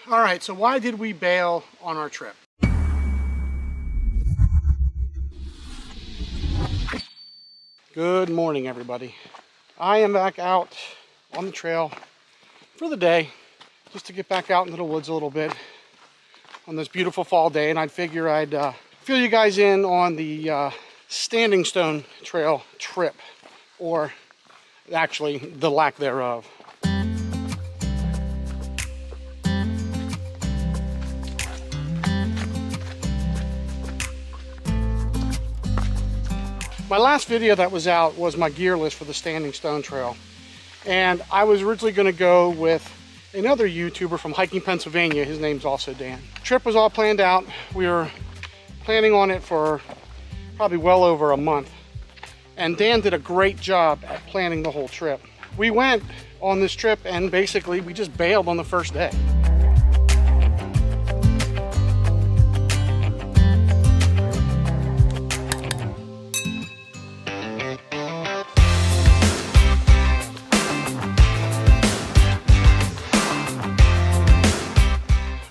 All right, so why did we bail on our trip? Good morning, everybody. I am back out on the trail for the day, just to get back out into the woods a little bit on this beautiful fall day, and I'd figure I'd fill you guys in on the Standing Stone Trail trip, or actually the lack thereof. My last video that was out was my gear list for the Standing Stone Trail. And I was originally going to go with another YouTuber from Hiking Pennsylvania. His name's also Dan. Trip was all planned out. We were planning on it for probably well over a month. And Dan did a great job at planning the whole trip. We went on this trip and basically we just bailed on the first day.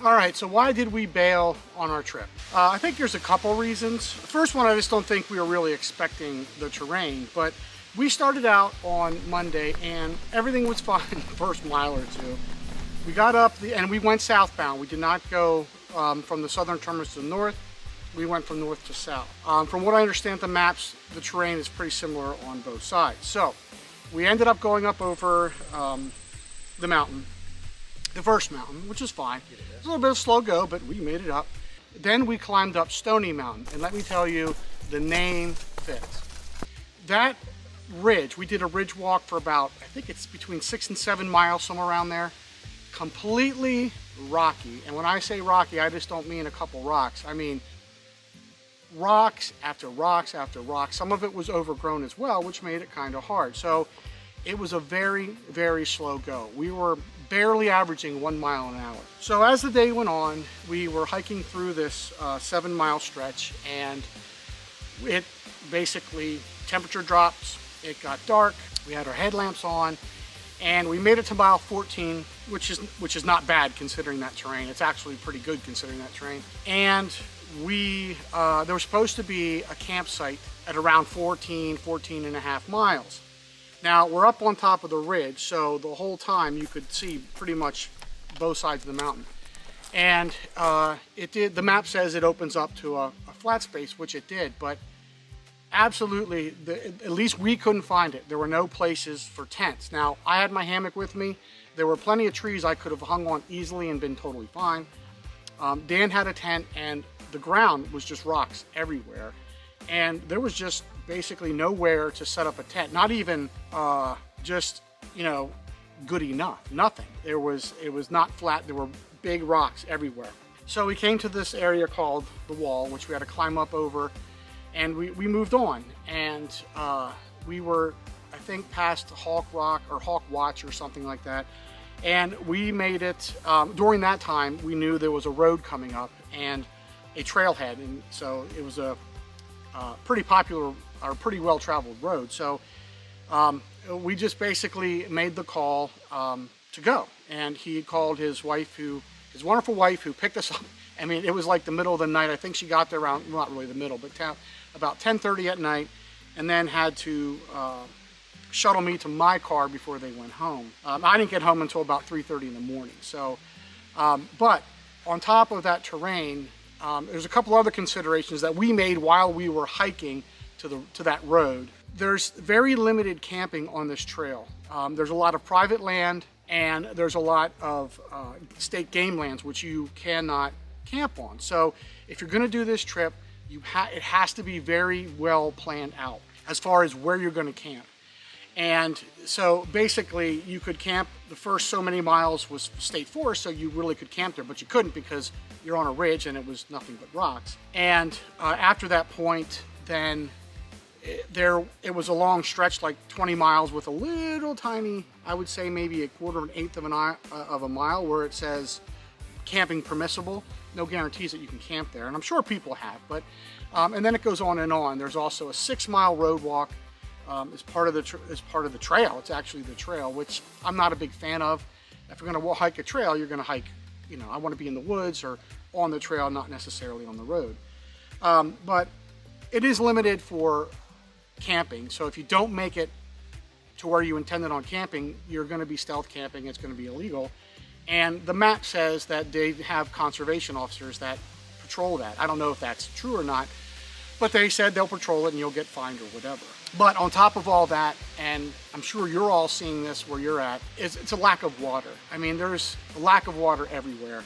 All right, so why did we bail on our trip? I think there's a couple reasons. The first one, I just don't think we were really expecting the terrain, but we started out on Monday and everything was fine the first mile or two. We got up and we went southbound. We did not go from the southern terminus to the north. We went from north to south. From what I understand the maps, the terrain is pretty similar on both sides. So we ended up going up over the mountain. The first mountain, which is fine. It's a little bit of slow go, but we made it up. Then we climbed up Stony Mountain, and let me tell you, the name fits. That ridge, we did a ridge walk for about, I think it's between 6 and 7 miles, somewhere around there. Completely rocky, and when I say rocky, I just don't mean a couple rocks. I mean rocks after rocks after rocks. Some of it was overgrown as well, which made it kind of hard. So it was a very, very slow go. We were barely averaging 1 mile an hour. So as the day went on, we were hiking through this 7-mile stretch, and it basically, temperature drops, it got dark, we had our headlamps on, and we made it to mile 14, which is not bad considering that terrain. It's actually pretty good considering that terrain. And there was supposed to be a campsite at around 14 and a half miles. Now, we're up on top of the ridge, so the whole time you could see pretty much both sides of the mountain. And the map says it opens up to a flat space, which it did, but absolutely, at least we couldn't find it. There were no places for tents. Now, I had my hammock with me. There were plenty of trees I could have hung on easily and been totally fine. Dan had a tent, and the ground was just rocks everywhere. And there was just basically nowhere to set up a tent, not even just, you know, good enough, nothing. It was not flat, there were big rocks everywhere. So we came to this area called the Wall, which we had to climb up over, and we moved on. And we were, I think, past Hawk Rock or Hawk Watch or something like that. And we made it, during that time, we knew there was a road coming up and a trailhead, and so it was a pretty popular or pretty well-traveled road. So we just basically made the call to go, and he called his wife, his wonderful wife, who picked us up. I mean, it was like the middle of the night. I think she got there around, not really the middle, but about 10:30 at night, and then had to shuttle me to my car before they went home. I didn't get home until about 3:30 in the morning. So, but on top of that terrain, there's a couple other considerations that we made while we were hiking to that road. There's very limited camping on this trail. There's a lot of private land, and there's a lot of state game lands which you cannot camp on. So if you're going to do this trip, it has to be very well planned out as far as where you're going to camp. And so basically you could camp, the first so many miles was state forest, so you really could camp there, but you couldn't because you're on a ridge and it was nothing but rocks. And after that point, then it was a long stretch, like 20 miles with a little tiny, I would say maybe a quarter of an eighth of a mile where it says camping permissible. No guarantees that you can camp there, and I'm sure people have, but and then it goes on and on. There's also a 6-mile road walk as part of the trail. It's actually the trail, which I'm not a big fan of. If you're going to hike a trail, you're going to hike you know, I want to be in the woods or on the trail, not necessarily on the road. But it is limited for camping. So if you don't make it to where you intended on camping, you're going to be stealth camping. It's going to be illegal. And the map says that they have conservation officers that patrol that. I don't know if that's true or not, but they said they'll patrol it and you'll get fined or whatever. But on top of all that, and I'm sure you're all seeing this where you're at, it's a lack of water. I mean, there's a lack of water everywhere.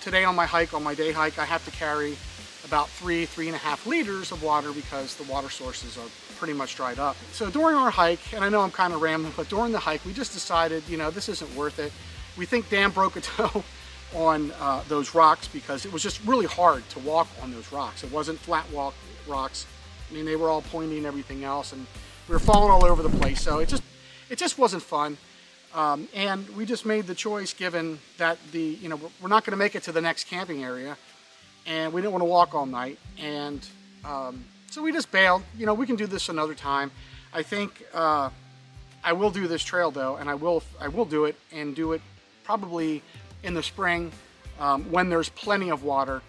Today on my hike, on my day hike, I have to carry about 3.5 liters of water because the water sources are pretty much dried up. So during our hike, and I know I'm kind of rambling, but during the hike, we just decided, you know, this isn't worth it. We think Dan broke a toe on those rocks because it was just really hard to walk on those rocks. It wasn't flat rocks. I mean, they were all pointy and everything else, and we were falling all over the place. So it just wasn't fun. And we just made the choice, given that you know, we're not going to make it to the next camping area, and we didn't want to walk all night. And so we just bailed. You know, we can do this another time. I think I will do this trail though, and I will do it, and do it probably in the spring when there's plenty of water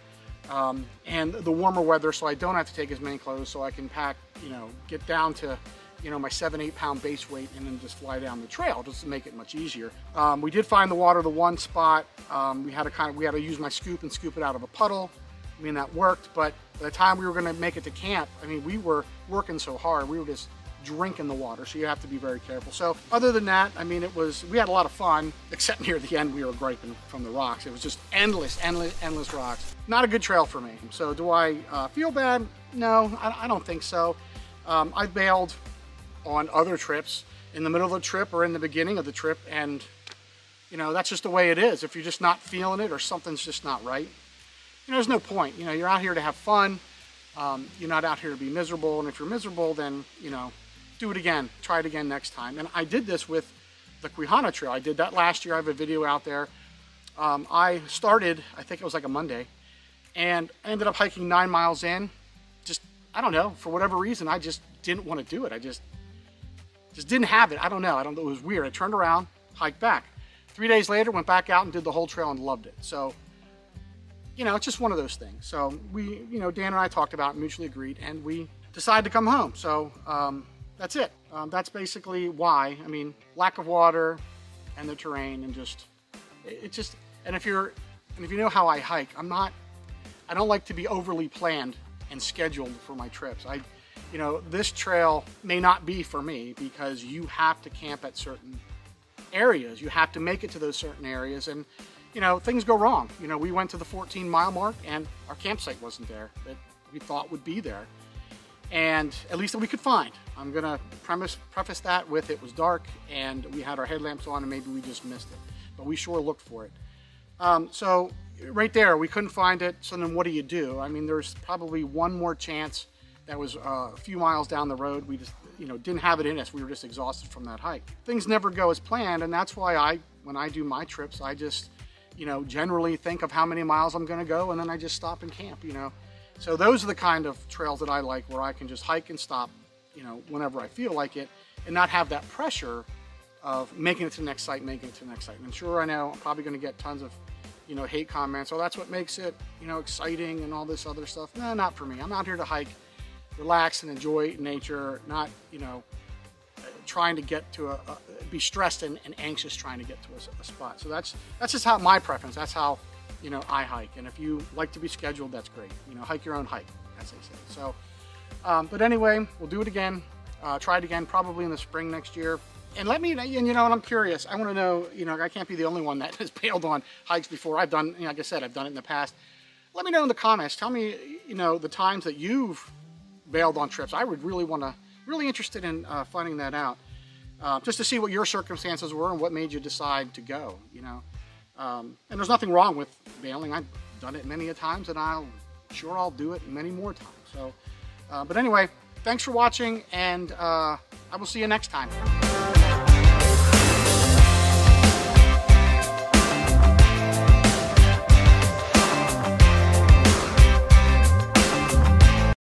and the warmer weather, so I don't have to take as many clothes, so I can pack, you know, get down to, you know, my 7-8 pound base weight and then just fly down the trail just to make it much easier. We did find the water, the one spot. We had to use my scoop and scoop it out of a puddle. I mean, that worked, but by the time we were going to make it to camp, I mean, we were working so hard, we were just drinking the water, so you have to be very careful. So other than that, I mean, we had a lot of fun, except near the end we were griping from the rocks. It was just endless rocks. Not a good trail for me. So do I feel bad? No, I don't think so. I bailed on other trips in the middle of the trip or in the beginning of the trip, and you know, that's just the way it is. If you're just not feeling it or something's just not right, you know, there's no point. You know, you're out here to have fun. You're not out here to be miserable, and if you're miserable, then, you know, do it again, try it again next time. And I did this with the Quijana Trail. I did that last year. I have a video out there. I started, I think it was like a Monday, and I ended up hiking 9 miles in. Just, I don't know, for whatever reason, I just didn't want to do it. I just didn't have it. I don't know. It was weird. I turned around, hiked back. 3 days later, went back out and did the whole trail and loved it. So, you know, it's just one of those things. So we, you know, Dan and I talked about it, mutually agreed, and we decided to come home. So that's it. That's basically why. I mean, lack of water and the terrain, and and if you know how I hike, I don't like to be overly planned and scheduled for my trips. You know, this trail may not be for me because you have to camp at certain areas. You have to make it to those certain areas, and you know, things go wrong. You know, we went to the 14-mile mark and our campsite wasn't there that we thought would be there, and at least that we could find. I'm gonna preface that with, it was dark and we had our headlamps on and maybe we just missed it, but we sure looked for it. So right there, we couldn't find it. So then what do you do? I mean, there's probably one more chance that was a few miles down the road. We just, you know, didn't have it in us. We were just exhausted from that hike. Things never go as planned, and that's why when I do my trips, I just, you know, generally think of how many miles I'm gonna go, and then I just stop and camp, you know. So those are the kind of trails that I like, where I can just hike and stop, you know, whenever I feel like it, and not have that pressure of making it to the next site, And sure, I know I'm probably gonna get tons of, you know, hate comments. Oh, that's what makes it, you know, exciting and all this other stuff. No, not for me. I'm out here to hike, relax and enjoy nature, not, you know, trying to get to be stressed and anxious trying to get to a spot. So that's just how my preference, that's how, you know, I hike. And if you like to be scheduled, that's great. You know, hike your own hike, as they say. So, but anyway, we'll do it again, try it again, probably in the spring next year. And let me, and you know, and I'm curious, I want to know, you know, I can't be the only one that has bailed on hikes before. I've done, you know, like I said, I've done it in the past. Let me know in the comments. Tell me, you know, the times that you've bailed on trips. I would really interested in finding that out, just to see what your circumstances were and what made you decide to go, you know. And there's nothing wrong with bailing. I've done it many a times, and I'll do it many more times. So, but anyway, thanks for watching, and I will see you next time.